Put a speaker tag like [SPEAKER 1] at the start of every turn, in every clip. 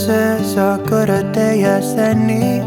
[SPEAKER 1] This is a good a day as any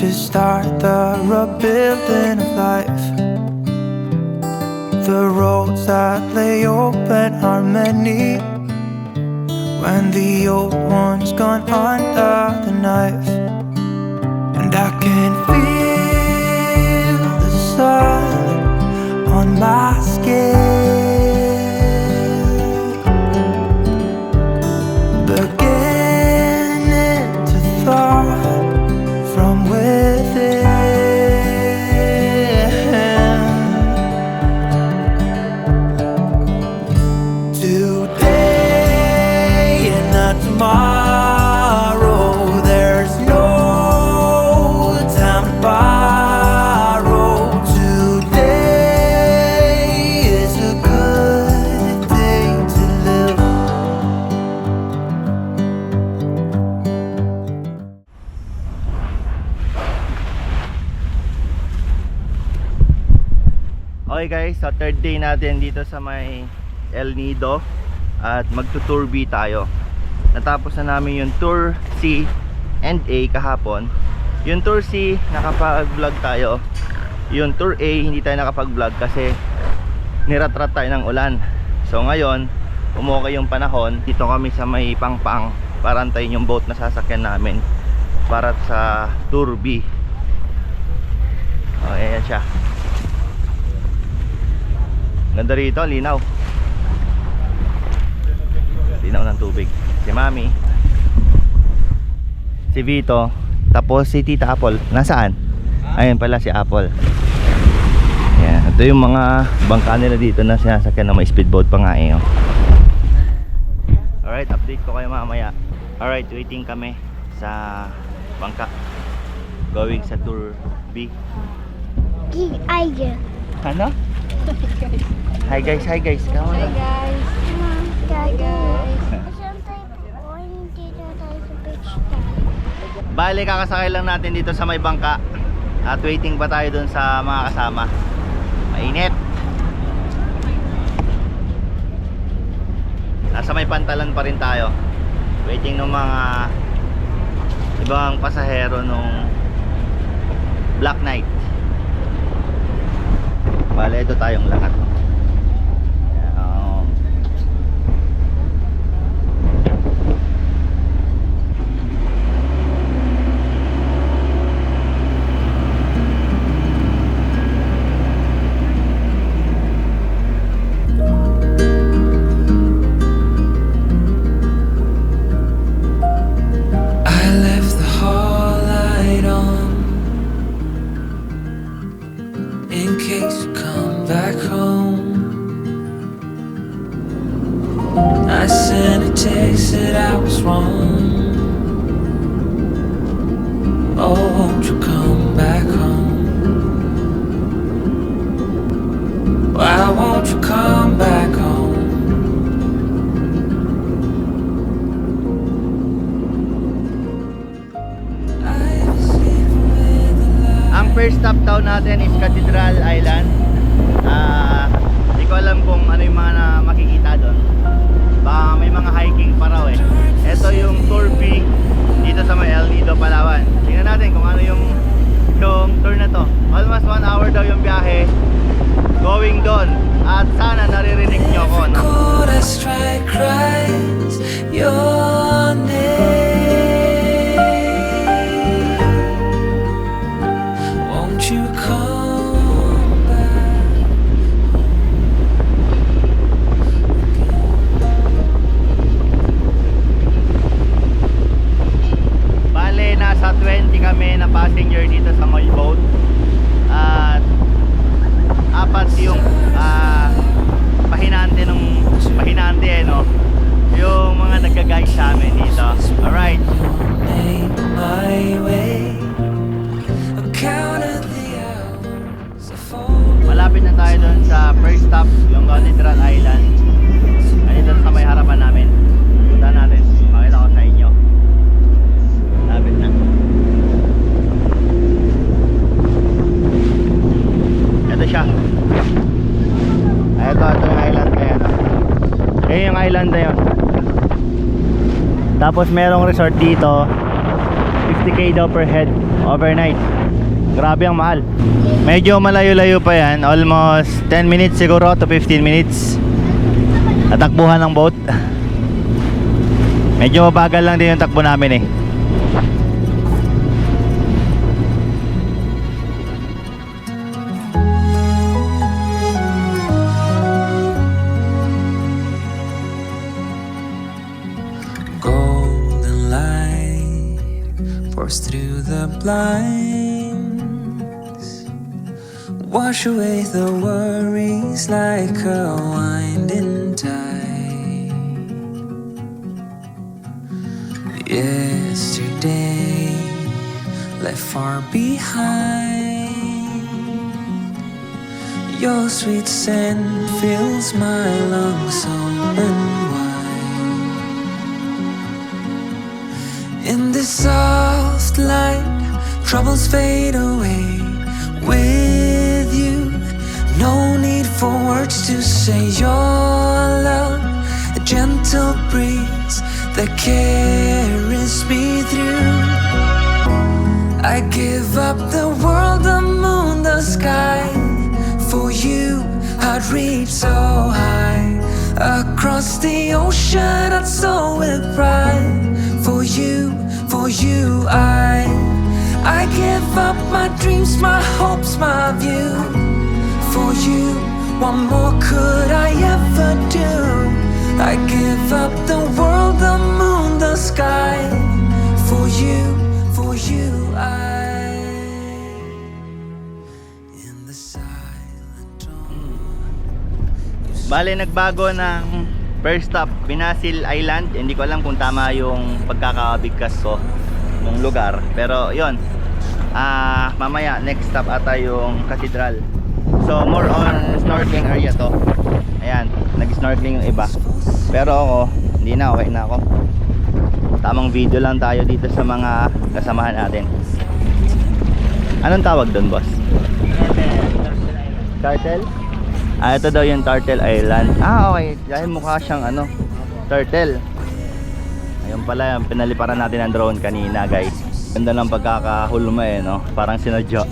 [SPEAKER 1] to start the rebuilding of life. The roads that lay open are many when the old one's gone under the knife. And I can feel the sun on my skin, beginning to thaw from within. Today and not tomorrow, there's no time to borrow. Today is a good day to live.
[SPEAKER 2] Okay guys, sa third day natin dito sa may El Nido at magto-tour B tayo. Natapos na namin yung tour C and A kahapon. Yung tour C nakapag-vlog tayo. Yung tour A hindi tayo nakapag-vlog kasi niratrat tayo ng ulan. So ngayon, umukay yung panahon. Dito kami sa may Pangpang para antayin yung boat na sasakyan namin para sa tour B. Oh, ayan siya. Ganda rito, linaw. Linaw ng tubig. Si Mami, si Vito, tapos si Tita Apple. Nasaan? Ayun pala si Apple. Yan. Ito yung mga bangka nila dito na sinasakyan na may speedboat pa nga eh. Oh. Alright, update ko kayo mamaya. Alright, waiting kami sa bangka going sa tour B. Ano? Hi guys, hi guys. Come on.
[SPEAKER 3] Hi guys. Hi guys.
[SPEAKER 2] Bale, kakasakay lang natin dito sa may bangka at waiting pa tayo dun sa mga kasama. Mainit. Nasa may pantalan pa rin tayo. Waiting ng mga ibang pasahero nung Black Knight. Bale, ito tayong lahat.
[SPEAKER 1] I sent a text that I was wrong. Oh, won't you come back home? Why won't you come back home?
[SPEAKER 2] Ang first stop daw natin is Cathedral Island. Hindi ko alam kung ano yung mga makikita doon. Baka may mga hiking pa raw eh. Ito yung tour B dito sa may El Nido, Palawan. Tingnan natin kung ano yung tour na to. Almost 1 hour daw yung biyahe going doon. At sana naririnig nyo ko, no?
[SPEAKER 1] Won't you come back?
[SPEAKER 2] Bale, nasa 20 kami na passenger dito sa my boat. At apat yung pahinante eh, no? Yung mga nagka-guide sa amin dito. Alright. Malapit na tayo doon sa first stop, yung Cathedral Island. Ayun sa may harapan namin. Punta natin. Pakita ko sa inyo. Malapit na. Ito siya. Ito yung island na yan. Ayun yung island na yun. Tapos merong resort dito, 50k daw per head overnight. Grabe ang mahal. Medyo malayo-layo pa yan, almost 10 minutes siguro to 15 minutes. Tatakbuhan ng boat. Medyo mabagal lang din yung takbo namin eh.
[SPEAKER 4] Golden light pours through the blinds, wash away the worries like a winding tide. Yesterday left far behind, your sweet scent fills my lungs open wide. In this soft light, troubles fade away with you. No need for words to say your love, a gentle breeze that carries me through. I give up the world, the moon, the sky. For you, I'd reach so high. Across the ocean, I'd soar with pride. For you, I give up my dreams, my hopes, my view. For you, what more could I ever do? I give up the world, the moon, the sky. For you, I. In the silent dawn.
[SPEAKER 2] Bale, nagbago ng first stop, Binasil Island. Hindi ko alam kung tama yung pagkakabigkas ko ng lugar, pero yon. Mamaya next stop ata yung Cathedral. So more on snorkeling area to. Ayan, nag-snorkeling yung iba, pero ako hindi na, okay na ako. Tamang video lang tayo dito sa mga kasamahan natin. Anong tawag doon, boss? Turtle? Ito daw yung Turtle Island. Okay. Dahil mukha siyang turtle. Ayun pala yung pinaliparan natin ng drone kanina, guys. Ganda ng pagkakahulma eh, no? Parang sinadya.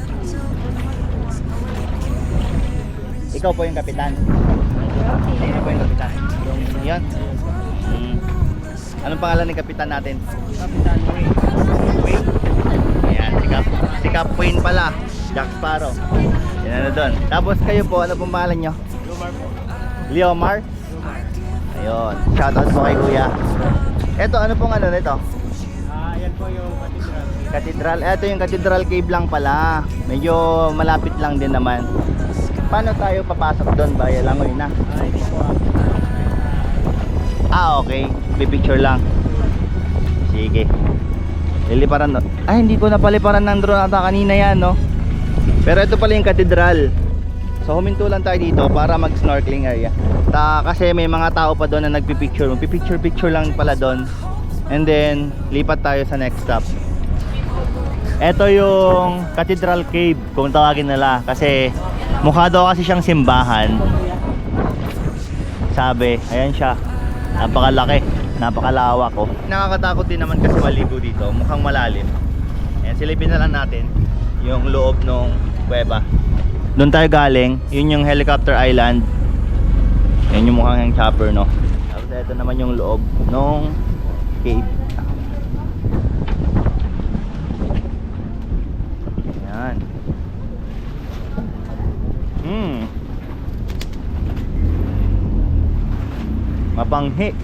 [SPEAKER 2] Ikaw po yung kapitan. Sino po yung kapitan? Yan. Anong pangalan ng kapitan natin? Kapitan Wayne. Ayan, si Cap Wayne pala. Jack Sparrow. Yan doon. Tapos kayo po, ano pong pangalan nyo? Leomar po. Leomar? Ayun. Shoutout po kay kuya. Ito, ano pong nito?
[SPEAKER 5] Yan po yung cathedral.
[SPEAKER 2] Cathedral. Ito yung Cathedral Cave lang pala. Medyo malapit lang din naman. Paano tayo papasok doon? Baya langoy na.
[SPEAKER 5] Hindi po.
[SPEAKER 2] Okay. Pipicture lang. Sige. Liliparan no? Hindi ko napaliparan ng drone ata kanina yan, no? Pero ito pala yung Cathedral. So huminto lang tayo dito para mag-snorkeling area. Kasi may mga tao pa doon na nagpipicture. Magpipicture lang pala doon. And then lipat tayo sa next stop. Ito yung Cathedral Cave kung tawagin nila, kasi mukha daw kasi siyang simbahan. Sabi, ayan siya. Napakalaki, napakalawak oh. Nakakatakot din naman kasi maligo dito, mukhang malalim. Ayan, silipin na lang natin yung loob ng kuweba. Doon tayo galing, yun yung Helicopter Island. Yan yung mukhang yung chopper, no? Tapos ito naman yung loob ng cave. Yan. Mapanghi.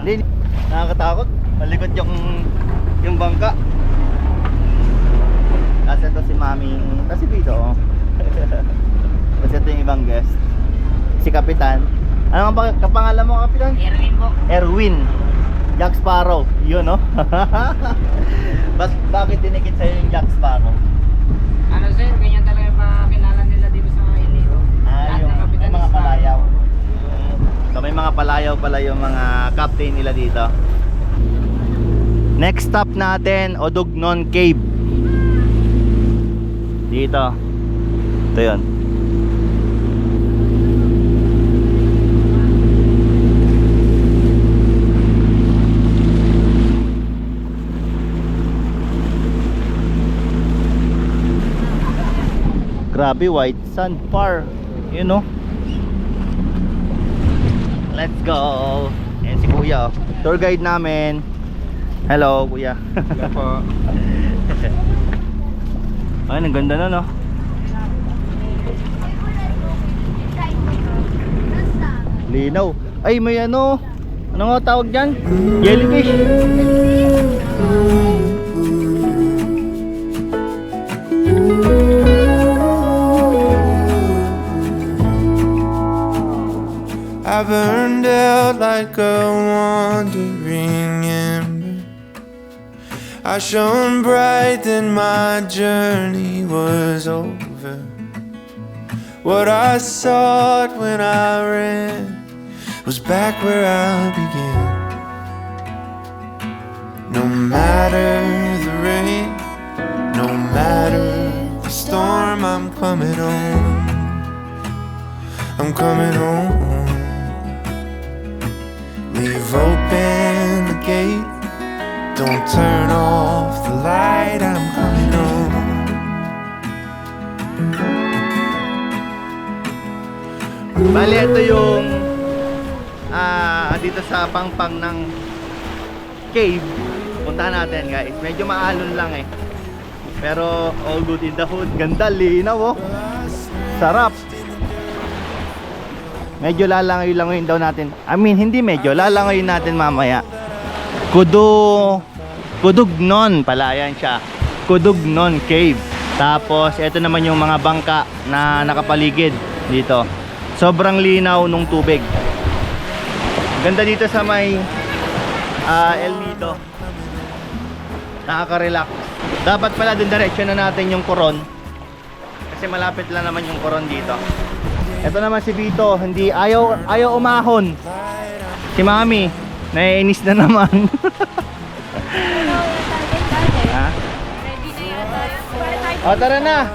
[SPEAKER 2] Hindi, nakakatakot. Malikot yung bangka. Kasi ito si Mami, kasi dito oh. Kasi ito yung ibang guest. Si Kapitan. Ano ang kapangalan mo, Kapitan?
[SPEAKER 5] Erwin po.
[SPEAKER 2] Erwin. Jack Sparrow. Yun no? Bakit dinikit sa'yo yung Jack Sparrow?
[SPEAKER 5] Ano sir, ganyan talaga pakilala nila dito sa Iligo.
[SPEAKER 2] Yung mga palayaw. So may mga palayaw pala yung mga captain nila dito. Next stop natin, Odugnon Cave. Dito. Ito yun. Grabe, white sand par. You know. Let's go. Ayan si kuya, oh. Tour guide namin. Hello kuya.
[SPEAKER 5] Hello po.
[SPEAKER 2] Ay, ang ganda na, no? Linaw. Ay, may ano. Ano nga tawag dyan? Jellyfish.
[SPEAKER 1] I burned out like a wandering ember. I shone bright, then my journey was over. What I sought when I ran was back where I began. No matter the rain, no matter the storm, I'm coming home. I'm coming home. Leave open the gate, don't turn off the light, I'm coming home.
[SPEAKER 2] Bali, ito yung dito sa pangpang ng cave. Puntahan natin guys. Medyo maalon lang eh. Pero all good in the hood. Ganda, linaw oh. Sarap. Medyo lalangoy-langoyin daw natin. I mean, hindi medyo. Lalangoyin natin mamaya. Kudugnon pala yan siya. Kudugnon Cave. Tapos, ito naman yung mga bangka na nakapaligid dito. Sobrang linaw nung tubig. Ganda dito sa may El Nido. Nakaka-relax. Dapat pala dun diretso na natin yung Coron. Kasi malapit lang naman yung Coron dito. Ito naman si Vito, hindi ayaw umahon. Si Mami, naiinis na naman. Ha? O tara na.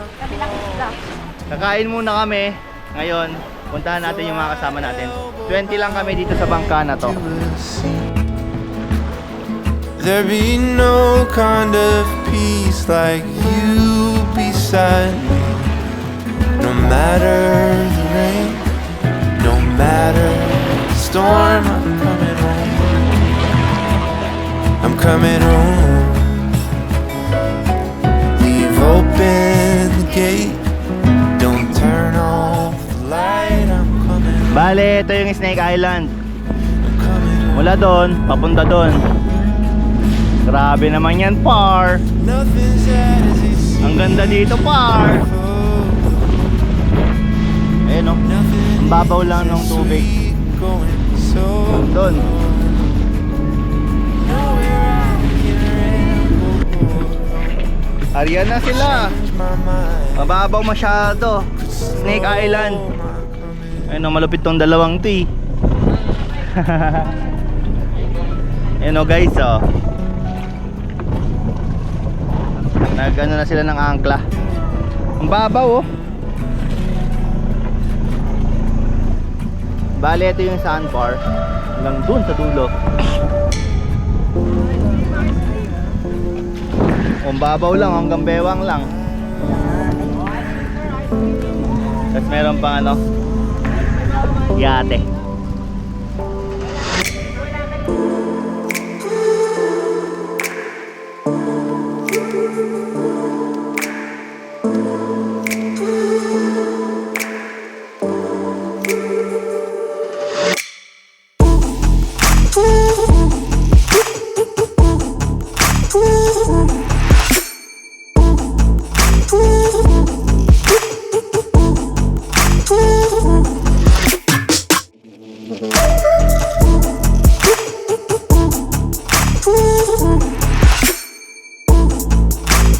[SPEAKER 2] Kakain muna kami. Ngayon, puntahan natin yung mga kasama natin. 20 lang kami dito sa bangka na to.
[SPEAKER 1] There be no kind of peace like you beside me. No matter the rain, no matter the storm, I'm coming home. I'm coming home. Leave open the gate, don't turn off the light, I'm coming home.
[SPEAKER 2] Bale, ito yung Snake Island.
[SPEAKER 1] I'm coming home.
[SPEAKER 2] Mula doon, papunta doon. Grabe naman yan, par.
[SPEAKER 1] Nothing's as it seems.
[SPEAKER 2] Ang ganda dito, par. Ayun, no? Ang babaw lang ng tubig. Doon. Ariyan na sila. Mababaw masyado. Snake Island. Ayun, no, malupit tong dalawang to eh. Ayun, no, guys, oh. Nag-ano na sila ng angkla. Ang babaw, oh. Bale, ito yung sandbar. Hanggang dun sa dulo. Ang babaw lang, hanggang bewang lang. Tapos meron pang ano, yate.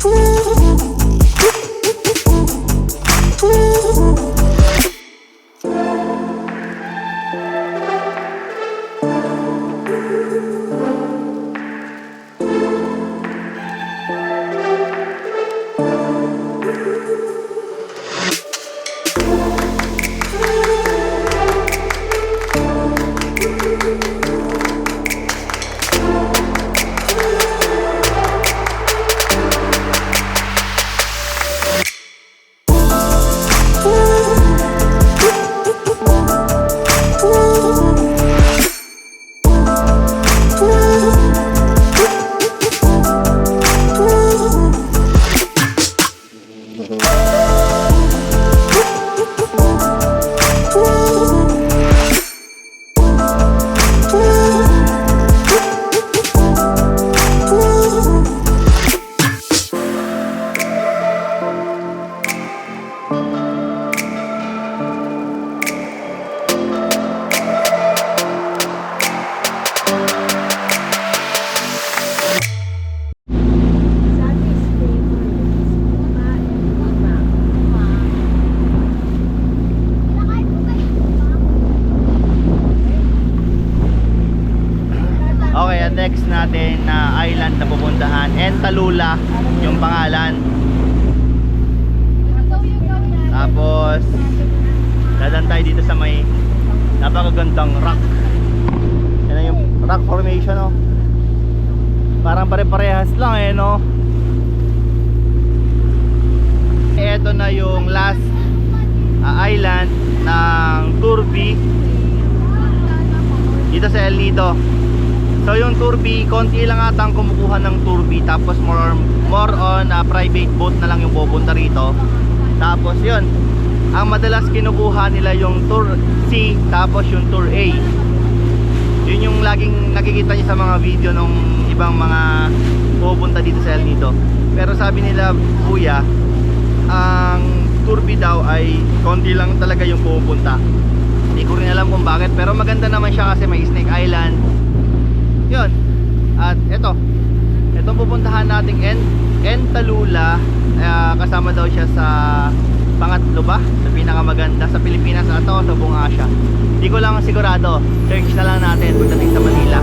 [SPEAKER 4] Ooh.
[SPEAKER 2] natin na island na pupuntahan. Entalula yung pangalan. Tapos dadan tayo dito sa may napakagandang rock. Yan yung rock formation, oh. Parang pare-parehas lang eh, no? Ito na yung last island ng Turbi dito sa El Nido. So yung Turbi, konti lang atang kumukuha ng Turbi. Tapos more on private boat na lang yung pupunta rito. Tapos yun, ang madalas kinukuha nila yung Tour C, tapos yung Tour A. Yun yung laging nakikita niyo sa mga video ng ibang mga pupunta dito sa El Nido. Pero sabi nila, kuya, ang Turbi daw ay konti lang talaga yung pupunta. Hindi ko rin alam kung bakit, pero maganda naman siya kasi may Snake Island. Yun. At itong pupuntahan nating Entalula, kasama daw siya sa pangatlo ba? Sa pinakamaganda sa Pilipinas ata o sa buong Asia. Hindi ko lang sigurado. Search na lang natin pagdating sa Manila.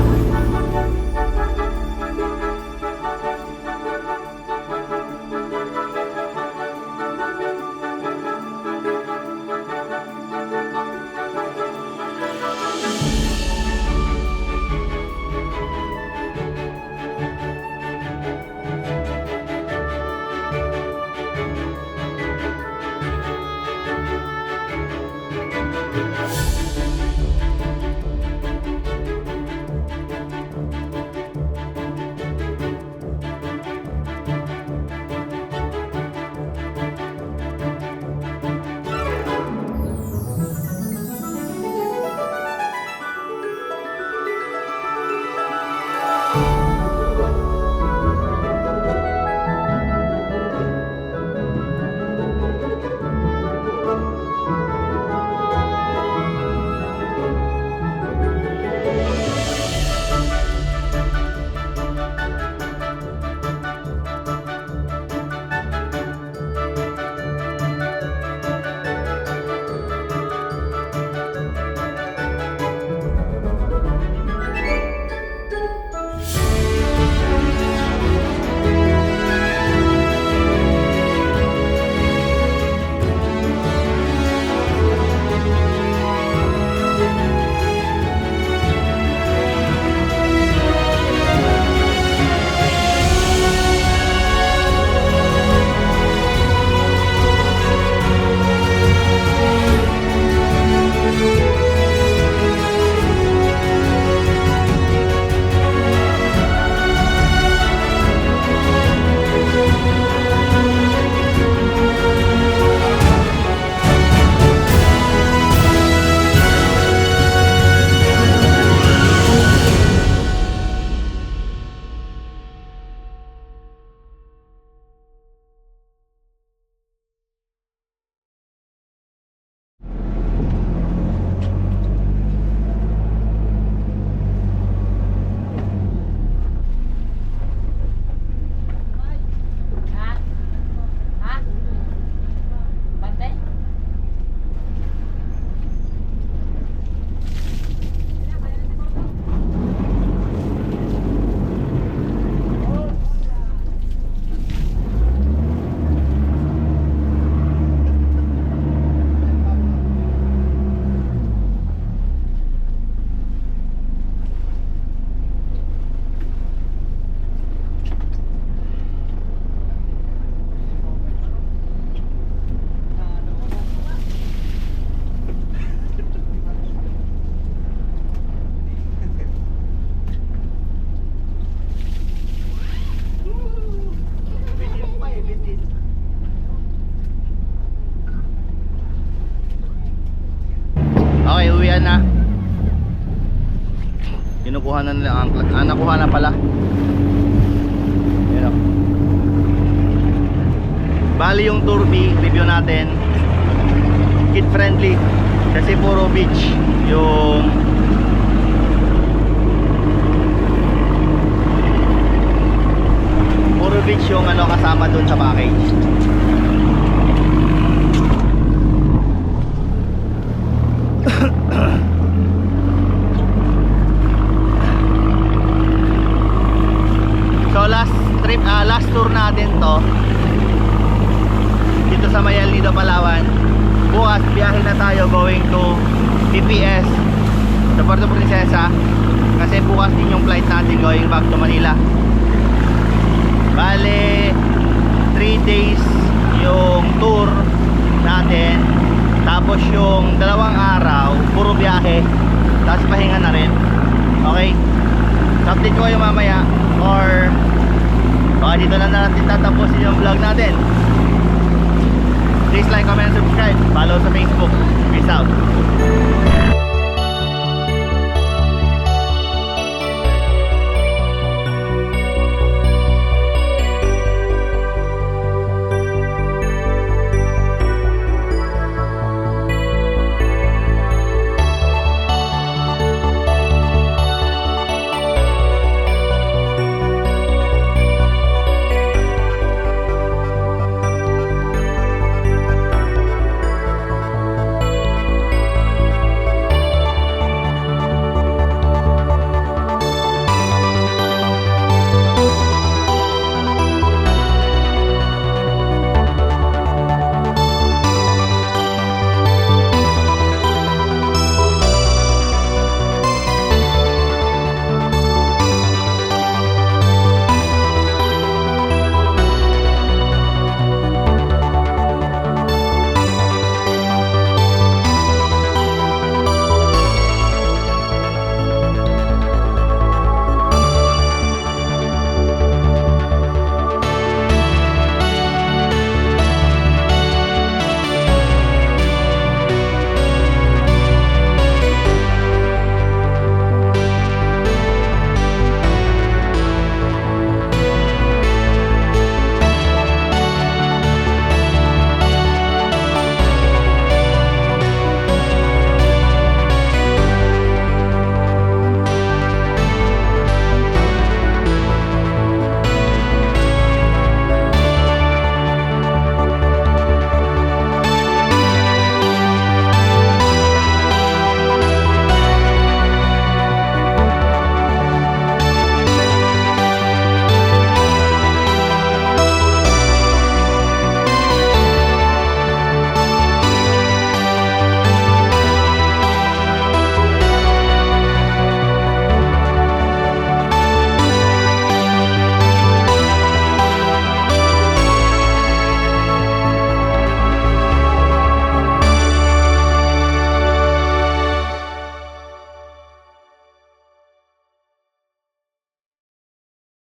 [SPEAKER 2] Okay, uwian na. Kinukuha na nila ang angklat. Nakuha na pala. Yan o. Bali yung Turbi, review natin. Kid friendly. Kasi puro beach. Yung puro beach yung kasama dun sa package. last tour natin to dito sa may El Nido, Palawan. Bukas biyahe na tayo going to PPS sa Puerto Princesa kasi bukas din yung flight natin going back to Manila. Bale 3 days yung tour natin, tapos yung 2 araw puro biyahe, tapos pahinga na rin. Okay, so update ko kayo mamaya, or baka dito na natin tatapusin yung vlog natin. Please like, comment, subscribe, follow sa Facebook. Peace out.